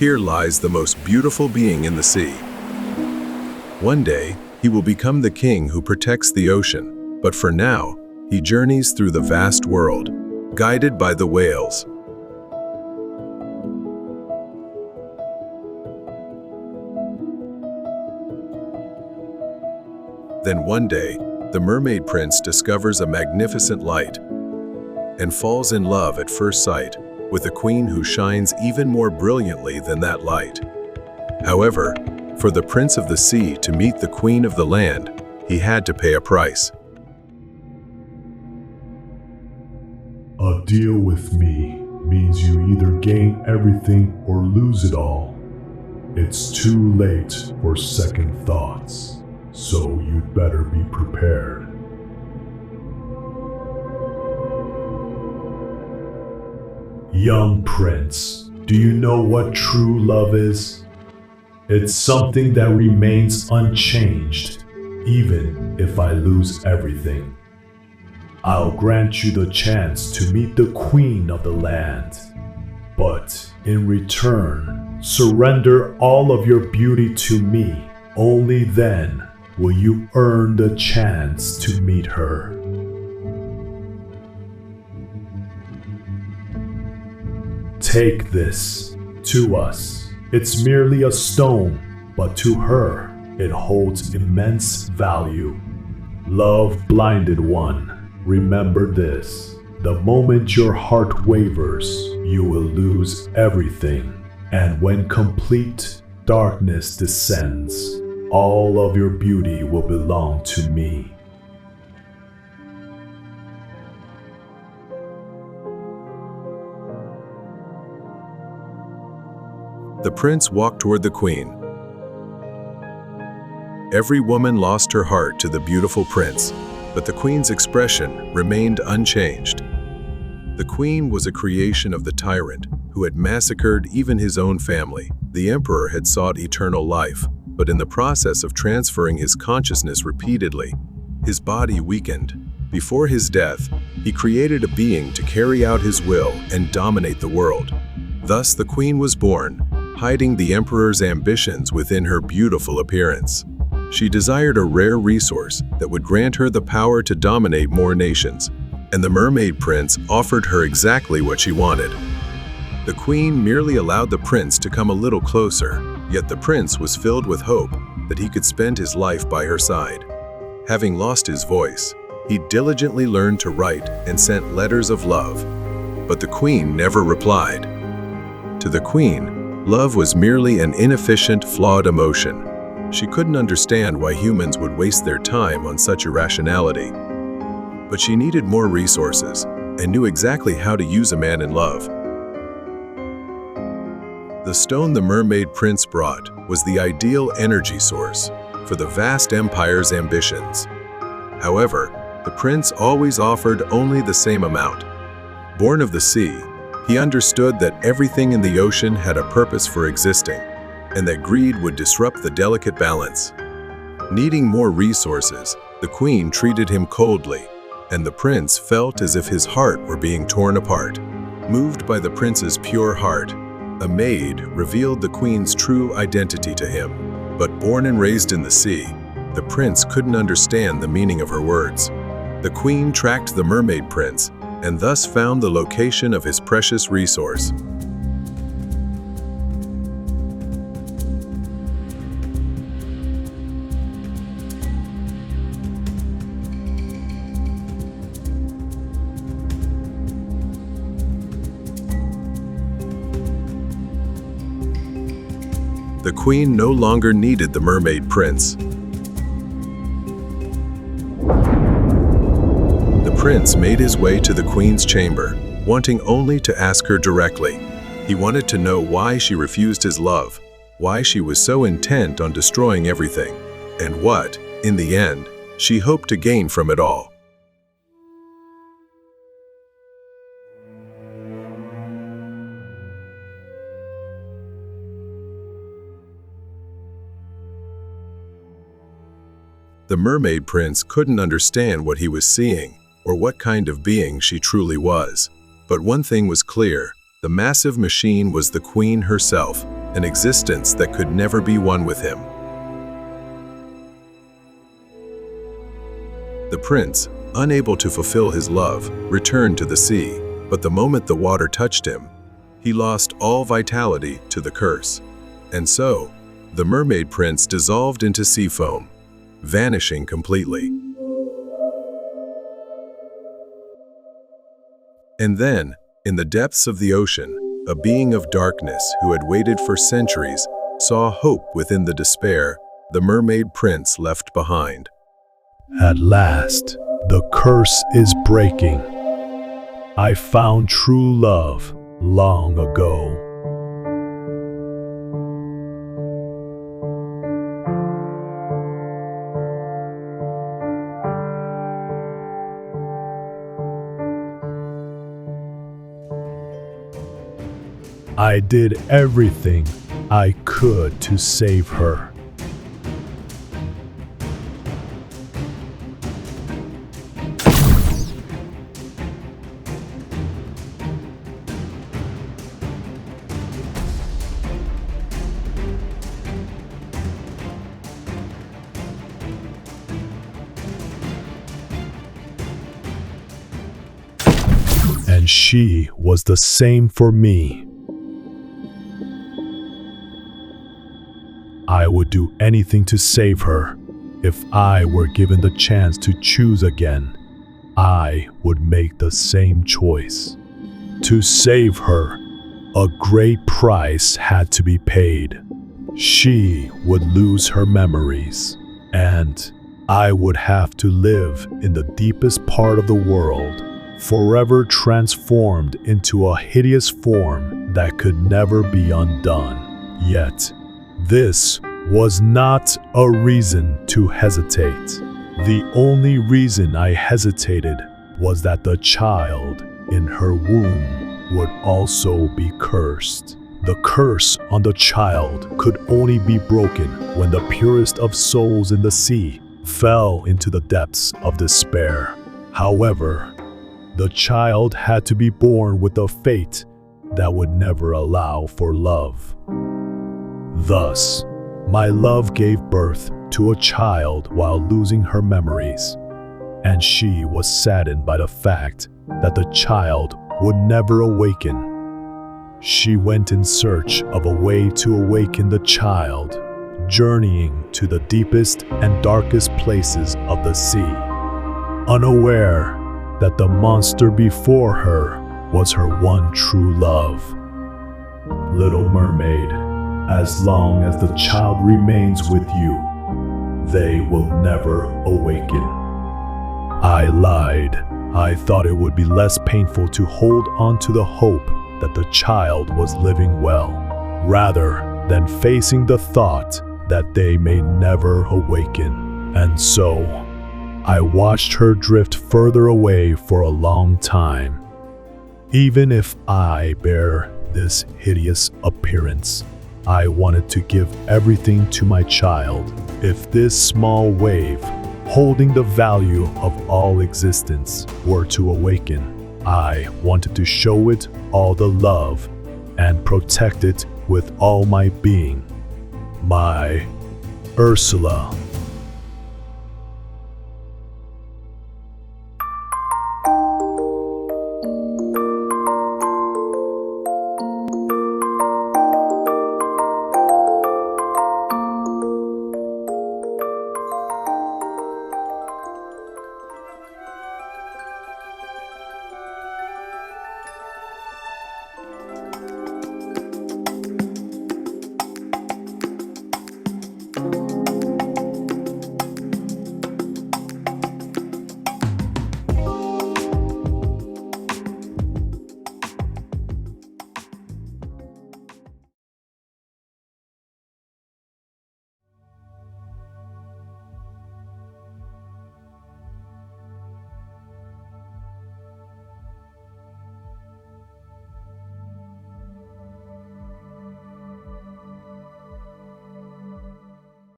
Here lies the most beautiful being in the sea. One day, he will become the king who protects the ocean, but for now, he journeys through the vast world, guided by the whales. Then one day, the Mermaid Prince discovers a magnificent light and falls in love at first sight with a queen who shines even more brilliantly than that light. However, for the Prince of the Sea to meet the Queen of the Land, he had to pay a price. A deal with me means you either gain everything or lose it all. It's too late for second thoughts, so you'd better be prepared. Young Prince, do you know what true love is? It's something that remains unchanged, even if I lose everything. I'll grant you the chance to meet the Queen of the Land, but in return, surrender all of your beauty to me. Only then will you earn the chance to meet her. Take this. To us, it's merely a stone, but to her, it holds immense value. Love blinded one, remember this. The moment your heart wavers, you will lose everything. And when complete darkness descends, all of your beauty will belong to me. The prince walked toward the queen. Every woman lost her heart to the beautiful prince, but the queen's expression remained unchanged. The queen was a creation of the tyrant who had massacred even his own family. The emperor had sought eternal life, but in the process of transferring his consciousness repeatedly, his body weakened. Before his death, he created a being to carry out his will and dominate the world. Thus the queen was born, hiding the emperor's ambitions within her beautiful appearance. She desired a rare resource that would grant her the power to dominate more nations, and the Mermaid Prince offered her exactly what she wanted. The queen merely allowed the prince to come a little closer, yet the prince was filled with hope that he could spend his life by her side. Having lost his voice, he diligently learned to write and sent letters of love, but the queen never replied. To the queen, love was merely an inefficient, flawed emotion. She couldn't understand why humans would waste their time on such irrationality. But she needed more resources and knew exactly how to use a man in love. The stone the Mermaid Prince brought was the ideal energy source for the vast empire's ambitions. However, the prince always offered only the same amount. Born of the sea, he understood that everything in the ocean had a purpose for existing, and that greed would disrupt the delicate balance. Needing more resources, the queen treated him coldly, and the prince felt as if his heart were being torn apart. Moved by the prince's pure heart, a maid revealed the queen's true identity to him. But born and raised in the sea, the prince couldn't understand the meaning of her words. The queen tracked the Mermaid Prince and thus found the location of his precious resource. The queen no longer needed the Mermaid Prince. The prince made his way to the queen's chamber, wanting only to ask her directly. He wanted to know why she refused his love, why she was so intent on destroying everything, and what, in the end, she hoped to gain from it all. The Mermaid Prince couldn't understand what he was seeing or what kind of being she truly was. But one thing was clear: the massive machine was the queen herself, an existence that could never be one with him. The prince, unable to fulfill his love, returned to the sea, but the moment the water touched him, he lost all vitality to the curse. And so, the mermaid prince dissolved into sea foam, vanishing completely. And then, in the depths of the ocean, a being of darkness who had waited for centuries saw hope within the despair the mermaid prince left behind. At last, the curse is breaking. I found true love long ago. I did everything I could to save her. And she was the same for me. I would do anything to save her. If I were given the chance to choose again, I would make the same choice. To save her, a great price had to be paid. She would lose her memories, and I would have to live in the deepest part of the world, forever transformed into a hideous form that could never be undone. Yet, this was not a reason to hesitate. The only reason I hesitated was that the child in her womb would also be cursed. The curse on the child could only be broken when the purest of souls in the sea fell into the depths of despair. However, the child had to be born with a fate that would never allow for love. Thus, my love gave birth to a child while losing her memories, and she was saddened by the fact that the child would never awaken. She went in search of a way to awaken the child, journeying to the deepest and darkest places of the sea, unaware that the monster before her was her one true love. Little mermaid, as long as the child remains with you, they will never awaken. I lied. I thought it would be less painful to hold on to the hope that the child was living well, rather than facing the thought that they may never awaken. And so, I watched her drift further away for a long time. Even if I bear this hideous appearance, I wanted to give everything to my child. If this small wave, holding the value of all existence, were to awaken, I wanted to show it all the love and protect it with all my being. My Ursula.